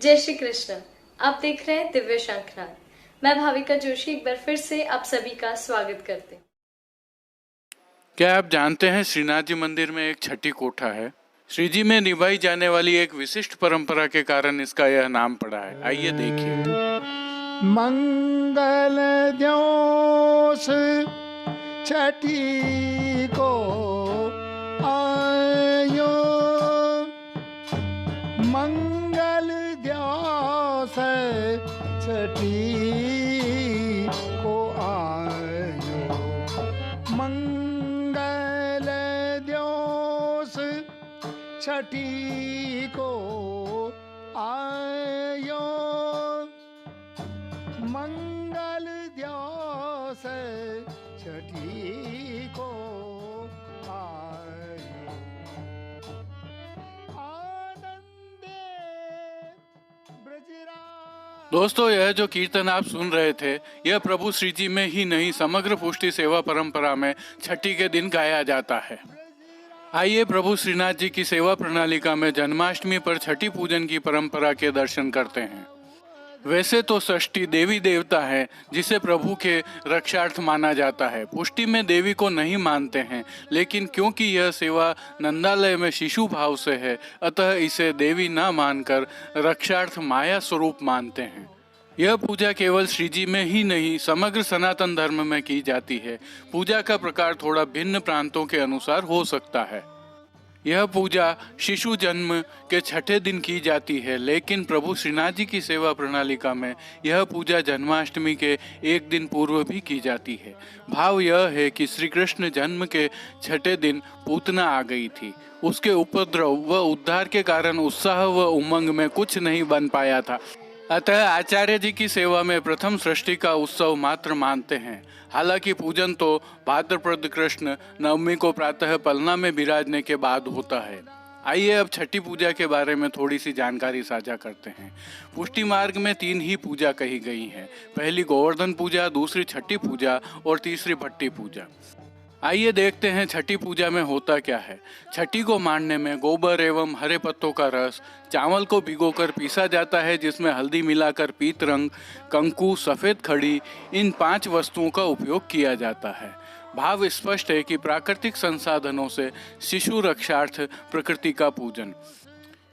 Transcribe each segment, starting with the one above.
जय श्री कृष्ण। आप देख रहे हैं दिव्य शंखनाद। मैं भाविका जोशी एक बार फिर से आप सभी का स्वागत करते हैं। क्या आप जानते हैं श्रीनाथ जी मंदिर में एक छठी कोठा है। श्री जी में निभाई जाने वाली एक विशिष्ट परंपरा के कारण इसका यह नाम पड़ा है। आइए देखिए। मंगल दिवस छठी को आयो, मंगल दिवस छठी को आयो, मंगल दिवस छठी को आयो, मंगल दिवस छठी को आयो, आनंदे ब्रजराज। दोस्तों, यह जो कीर्तन आप सुन रहे थे, यह प्रभु श्री जी में ही नहीं समग्र पुष्टि सेवा परंपरा में छठी के दिन गाया जाता है। आइए प्रभु श्रीनाथ जी की सेवा प्रणालिका में जन्माष्टमी पर छठी पूजन की परंपरा के दर्शन करते हैं। वैसे तो षष्ठी देवी देवता है जिसे प्रभु के रक्षार्थ माना जाता है। पुष्टि में देवी को नहीं मानते हैं, लेकिन क्योंकि यह सेवा नंदालय में शिशु भाव से है, अतः इसे देवी न मानकर रक्षार्थ माया स्वरूप मानते हैं। यह पूजा केवल श्री जी में ही नहीं समग्र सनातन धर्म में की जाती है। पूजा का प्रकार थोड़ा भिन्न प्रांतों के अनुसार हो सकता है। यह पूजा शिशु जन्म के छठे दिन की जाती है, लेकिन प्रभु श्रीनाथ जी की सेवा प्रणालिका में यह पूजा जन्माष्टमी के एक दिन पूर्व भी की जाती है। भाव यह है कि श्री कृष्ण जन्म के छठे दिन पूतना आ गई थी। उसके उपद्रव व उद्धार के कारण उत्साह व उमंग में कुछ नहीं बन पाया था, अतः आचार्य जी की सेवा में प्रथम सृष्टि का उत्सव मात्र मानते हैं। हालांकि पूजन तो भाद्रपद कृष्ण नवमी को प्रातः पलना में विराजने के बाद होता है। आइए अब छठी पूजा के बारे में थोड़ी सी जानकारी साझा करते हैं। पुष्टि मार्ग में 3 ही पूजा कही गई हैं। पहली गोवर्धन पूजा, दूसरी छठी पूजा और तीसरी भट्टी पूजा। आइए देखते हैं छठी पूजा में होता क्या है। छठी को मानने में गोबर एवं हरे पत्तों का रस, चावल को भिगोकर पीसा जाता है जिसमें हल्दी मिलाकर पीत रंग, कंकु, सफ़ेद खड़ी, इन 5 वस्तुओं का उपयोग किया जाता है। भाव स्पष्ट है कि प्राकृतिक संसाधनों से शिशु रक्षार्थ प्रकृति का पूजन।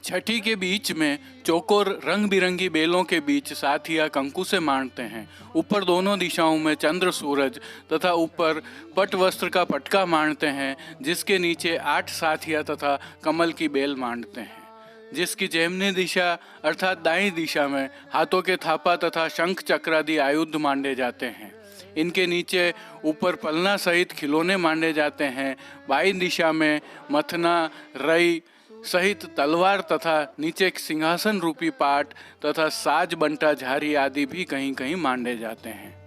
छठी के बीच में चौकोर रंग बिरंगी बेलों के बीच साथिया कंकु से मांडते हैं। ऊपर दोनों दिशाओं में चंद्र सूरज तथा ऊपर पट वस्त्र का पटका मांडते हैं, जिसके नीचे 8 साथिया तथा कमल की बेल मांडते हैं। जिसकी जैमनी दिशा अर्थात दाईं दिशा में हाथों के थापा तथा शंख चक्रादि आयुध मांडे जाते हैं। इनके नीचे ऊपर पलना सहित खिलौने मांडे जाते हैं। बाईं दिशा में मथना, रई सहित तलवार तथा नीचे सिंहासन रूपी पाट तथा साज बंटा झारी आदि भी कहीं कहीं मांडे जाते हैं।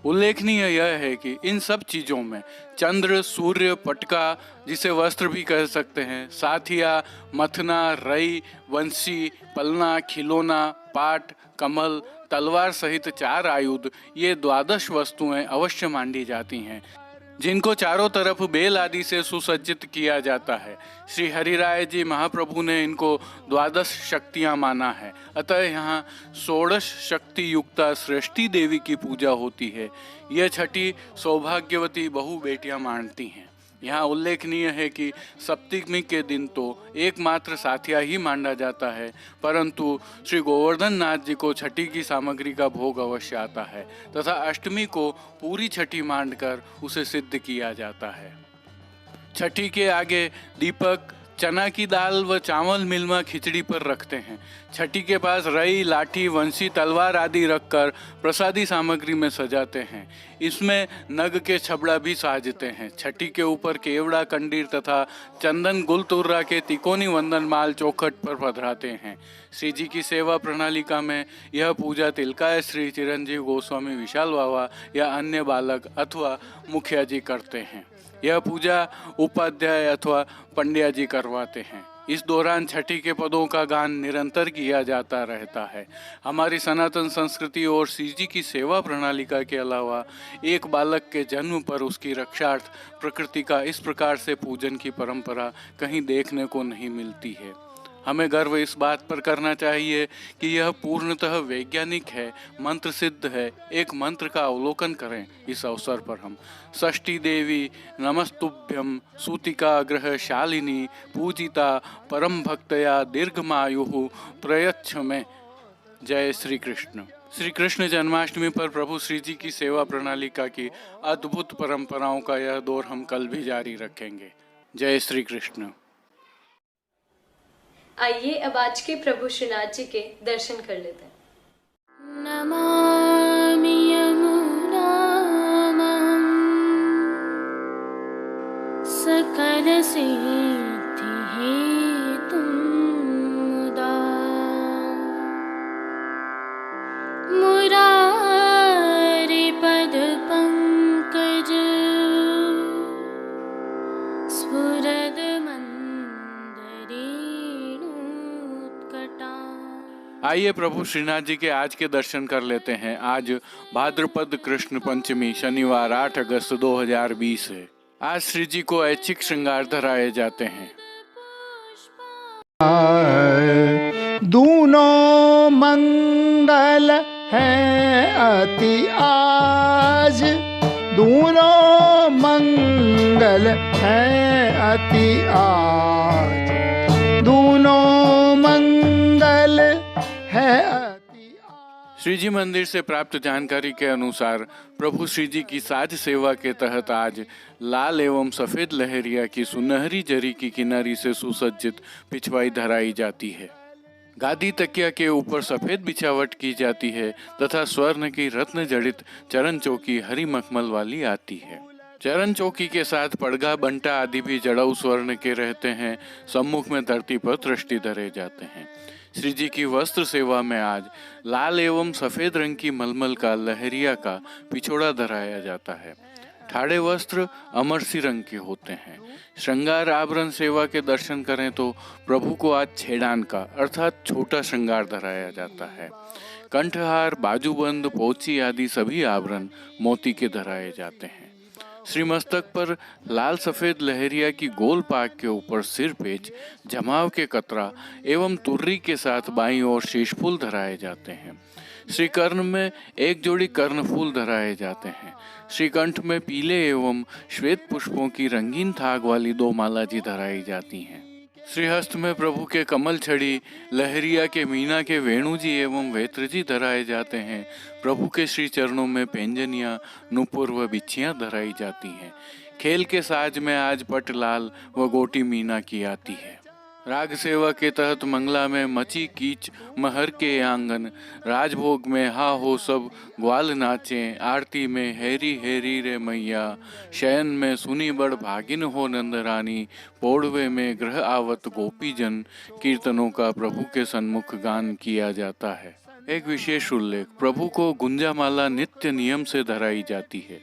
उल्लेखनीय यह है कि इन सब चीज़ों में चंद्र, सूर्य, पटका जिसे वस्त्र भी कह सकते हैं, साथिया, मथना, रई, वंशी, पलना, खिलौना, पाट, कमल, तलवार सहित 4 आयुध, ये 12 वस्तुएं अवश्य मांडी जाती हैं, जिनको चारों तरफ बेल आदि से सुसज्जित किया जाता है। श्री हरिराय जी महाप्रभु ने इनको 12 शक्तियाँ माना है, अतः यहाँ 16 शक्ति युक्ता सृष्टि देवी की पूजा होती है। यह छठी सौभाग्यवती बहु बेटियाँ मानती हैं। यहाँ उल्लेखनीय है कि सप्तमी के दिन तो एकमात्र साथिया ही मांडा जाता है, परंतु श्री गोवर्धन नाथ जी को छठी की सामग्री का भोग अवश्य आता है तथा अष्टमी को पूरी छठी मांडकर उसे सिद्ध किया जाता है। छठी के आगे दीपक, चना की दाल व चावल मिलमा खिचड़ी पर रखते हैं। छठी के पास रई, लाठी, वंशी, तलवार आदि रखकर प्रसादी सामग्री में सजाते हैं। इसमें नग के छबड़ा भी साजते हैं। छठी के ऊपर केवड़ा, कंडीर तथा चंदन गुलतुर्रा के तिकोनी वंदनमाल चौखट पर पधराते हैं। श्री जी की सेवा प्रणालिका में यह पूजा तिलकाय श्री चिरंजीव गोस्वामी विशाल बाबा या अन्य बालक अथवा मुखिया जी करते हैं। यह पूजा उपाध्याय अथवा पंड्या जी करवाते हैं। इस दौरान छठी के पदों का गान निरंतर किया जाता रहता है। हमारी सनातन संस्कृति और श्री जी की सेवा प्रणालिका के अलावा एक बालक के जन्म पर उसकी रक्षार्थ प्रकृति का इस प्रकार से पूजन की परंपरा कहीं देखने को नहीं मिलती है। हमें गर्व इस बात पर करना चाहिए कि यह पूर्णतः वैज्ञानिक है, मंत्र सिद्ध है। एक मंत्र का अवलोकन करें। इस अवसर पर हम षष्ठी देवी नमस्तुभ्यं सूतिका ग्रह शालिनी पूजिता परम भक्तया दीर्घमायु प्रयच्छ में। जय श्री कृष्ण। श्री कृष्ण जन्माष्टमी पर प्रभु श्री जी की सेवा प्रणालिका की अद्भुत परंपराओं का यह दौर हम कल भी जारी रखेंगे। जय श्री कृष्ण। आइए अब आज के प्रभु श्रीनाथ जी के दर्शन कर लेते हैं। नमामि यमुनामं सकल सिद्धि हेतुं मुदा मुरारि पद पंकज स्फुरद मंदरेणुत्कटा। आइए प्रभु श्रीनाथ जी के आज के दर्शन कर लेते हैं। आज भाद्रपद कृष्ण पंचमी शनिवार 8 अगस्त 2020 है। आज श्री जी को ऐच्छिक श्रृंगार धराए जाते हैं। दूनों मंगल है अति आज, दूनों मंगल है अति आज, दूनों मंगल है अति आज। श्री जी मंदिर से प्राप्त जानकारी के अनुसार प्रभु श्री जी की साज सेवा के तहत आज लाल एवं सफेद लहरिया की सुनहरी जरी की किनारी से सुसज्जित पिछवाई धराई जाती है। गादी तकिया के ऊपर सफेद बिछावट की जाती है तथा स्वर्ण की रत्न जड़ित चरण चौकी हरी मखमल वाली आती है। चरण चौकी के साथ पड़गा बंटा आदि भी जड़ाऊ स्वर्ण के रहते हैं। सम्मुख में धरती पर दृष्टि धरे जाते हैं। श्री जी की वस्त्र सेवा में आज लाल एवं सफेद रंग की मलमल का लहरिया का पिछोड़ा धराया जाता है। ठाड़े वस्त्र अमरसी रंग के होते हैं। श्रृंगार आभरण सेवा के दर्शन करें तो प्रभु को आज छेड़ान का अर्थात छोटा श्रृंगार धराया जाता है। कंठहार, बाजूबंद, पोची आदि सभी आभरण मोती के धराए जाते हैं। श्री मस्तक पर लाल सफेद लहरिया की गोल पाग के ऊपर सिर पेच, जमाव के कतरा एवं तुर्री के साथ बाईं ओर शीशफूल धराए जाते हैं। श्री कर्ण में एक जोड़ी कर्णफूल धराए जाते हैं। श्री कंठ में पीले एवं श्वेत पुष्पों की रंगीन थाग वाली 2 माला जी धराई जाती हैं। श्रीहस्त में प्रभु के कमल छड़ी, लहरिया के मीना के वेणुजी एवं वेत्रजी धराए जाते हैं। प्रभु के श्री चरणों में पेंजनिया, नुपुर व बिछियां धराई जाती हैं। खेल के साज में आज पट लाल व गोटी मीना की आती है। राग सेवा के तहत मंगला में मची कीच महर के आंगन, राजभोग में हा हो सब ग्वाल नाचे, आरती में हैरी हैरी रे मैया, शयन में सुनी बड़ भागिन हो नंदरानी, पौड़वे में ग्रह आवत गोपीजन, कीर्तनों का प्रभु के सन्मुख गान किया जाता है। एक विशेष उल्लेख, प्रभु को गुंजामाला नित्य नियम से धराई जाती है,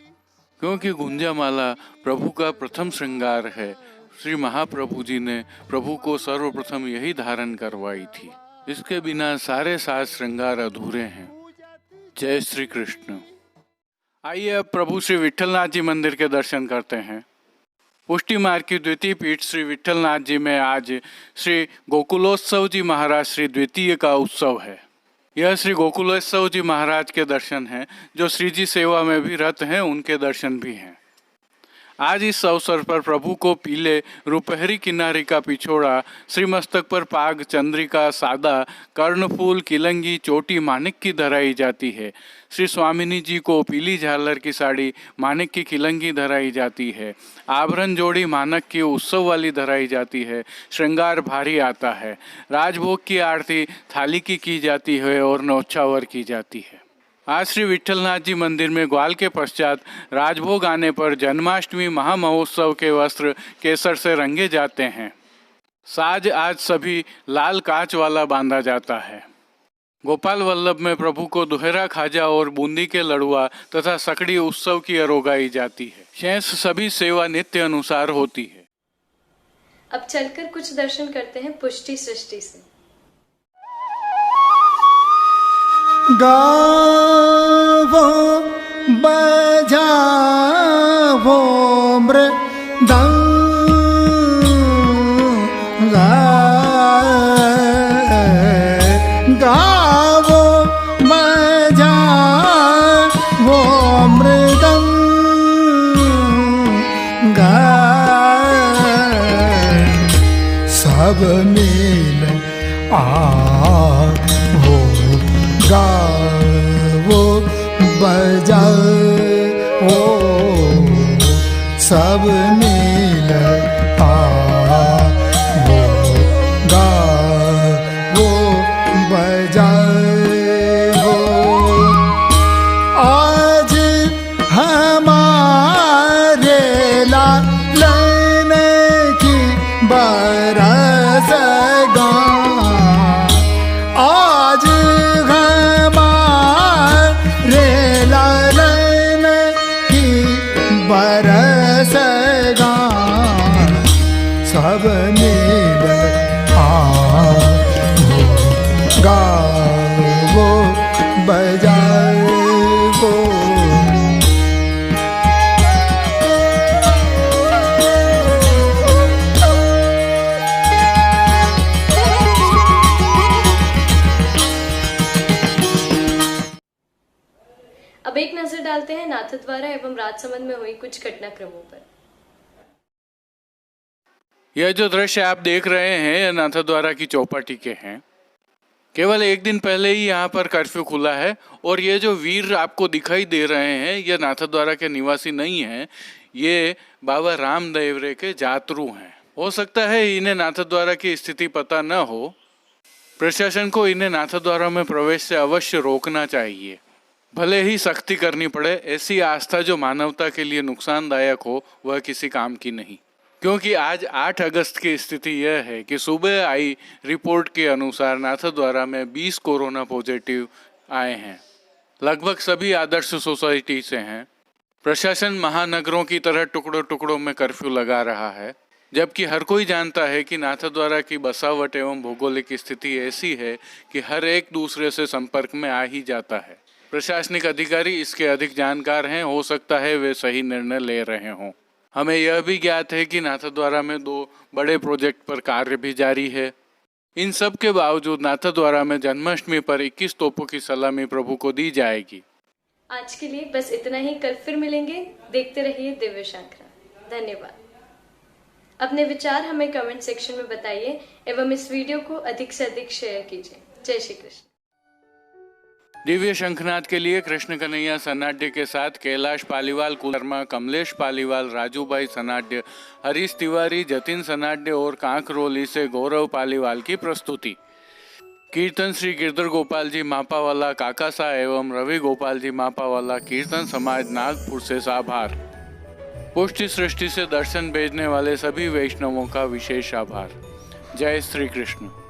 क्योंकि गुंजामाला प्रभु का प्रथम श्रृंगार है। श्री महाप्रभु जी ने प्रभु को सर्वप्रथम यही धारण करवाई थी। इसके बिना सारे 7 श्रृंगार अधूरे हैं। जय श्री कृष्ण। आइए अब प्रभु श्री विट्ठलनाथ जी मंदिर के दर्शन करते हैं। पुष्टि मार्ग की द्वितीय पीठ श्री विट्ठलनाथ जी में आज श्री गोकुलोत्सव जी महाराज श्री द्वितीय का उत्सव है। यह श्री गोकुलोत्सव जी महाराज के दर्शन हैं। जो श्री जी सेवा में भी रत हैं, उनके दर्शन भी हैं। आज इस अवसर पर प्रभु को पीले रुपहरी किनारी का पिछोड़ा, श्री मस्तक पर पाग, चंद्रिका, सादा, कर्णफूल, किलंगी, चोटी मानिक की धराई जाती है। श्री स्वामिनी जी को पीली झालर की साड़ी, मानिक की किलंगी धराई जाती है। आभरण जोड़ी मानक की उत्सव वाली धराई जाती है। श्रृंगार भारी आता है। राजभोग की आरती थाली की जाती है और नौछावर की जाती है। आज श्री विट्ठलनाथ जी मंदिर में ग्वाल के पश्चात राजभोग आने पर जन्माष्टमी महामहोत्सव के वस्त्र केसर से रंगे जाते हैं। साज आज सभी लाल कांच वाला बांधा जाता है। गोपाल वल्लभ में प्रभु को दुहेरा खाजा और बूंदी के लड़ुआ तथा सकड़ी उत्सव की अरोगाई जाती है। शेष सभी सेवा नित्य अनुसार होती है। अब चलकर कुछ दर्शन करते हैं पुष्टि सृष्टि से। गावो बजावो मृदंग सब मिल आवो गावो बजाओ सब मिल आवो गावो बजाओ आज हमारे लालन की बरसगां आज हमारे लालन की बरसगां सब मिल आवो गावो बजाओ अब एक नजर डालते हैं नाथद्वारा एवं राजसमंद में हुई कुछ घटनाक्रमों पर। यह जो दृश्य आप देख रहे हैं यह नाथद्वारा की चौपाटी के हैं। केवल एक दिन पहले ही यहाँ पर कर्फ्यू खुला है और ये जो वीर आपको दिखाई दे रहे हैं यह नाथद्वारा के निवासी नहीं हैं, ये बाबा रामदेवरे के जातरू हैं। हो सकता है इन्हें नाथद्वारा की स्थिति पता न हो। प्रशासन को इन्हें नाथद्वारा में प्रवेश से अवश्य रोकना चाहिए, भले ही सख्ती करनी पड़े। ऐसी आस्था जो मानवता के लिए नुकसानदायक हो वह किसी काम की नहीं। क्योंकि आज 8 अगस्त की स्थिति यह है कि सुबह आई रिपोर्ट के अनुसार नाथद्वारा में 20 कोरोना पॉजिटिव आए हैं। लगभग सभी आदर्श सोसाइटी से हैं। प्रशासन महानगरों की तरह टुकड़ों टुकड़ों में कर्फ्यू लगा रहा है, जबकि हर कोई जानता है कि नाथद्वारा की बसावट एवं भौगोलिक स्थिति ऐसी है कि हर एक दूसरे से संपर्क में आ ही जाता है। प्रशासनिक अधिकारी इसके अधिक जानकार हैं, हो सकता है वे सही निर्णय ले रहे हों। हमें यह भी ज्ञात है कि नाथद्वारा में 2 बड़े प्रोजेक्ट पर कार्य भी जारी है। इन सब के बावजूद नाथद्वारा में जन्माष्टमी पर 21 तोपों की सलामी प्रभु को दी जाएगी। आज के लिए बस इतना ही, कल फिर मिलेंगे। देखते रहिए दिव्य शंखनाद। धन्यवाद। अपने विचार हमें कमेंट सेक्शन में बताइए एवं इस वीडियो को अधिक से अधिक शेयर कीजिए। जय श्री कृष्ण। दिव्य शंखनाद के लिए कृष्ण कन्हैया सनाड्य के साथ कैलाश पालीवाल, कुल शर्मा, कमलेश पालीवाल, राजू भाई सनाड्य, हरीश तिवारी, जतिन सनाड्य और कांकरोली से गौरव पालीवाल की प्रस्तुति। कीर्तन श्री गिरधर गोपाल जी मापावाला काकासा एवं रवि गोपाल जी मापावाला कीर्तन समाज नागपुर से आभार। पुष्टि सृष्टि से दर्शन भेजने वाले सभी वैष्णवों का विशेष आभार। जय श्री कृष्ण।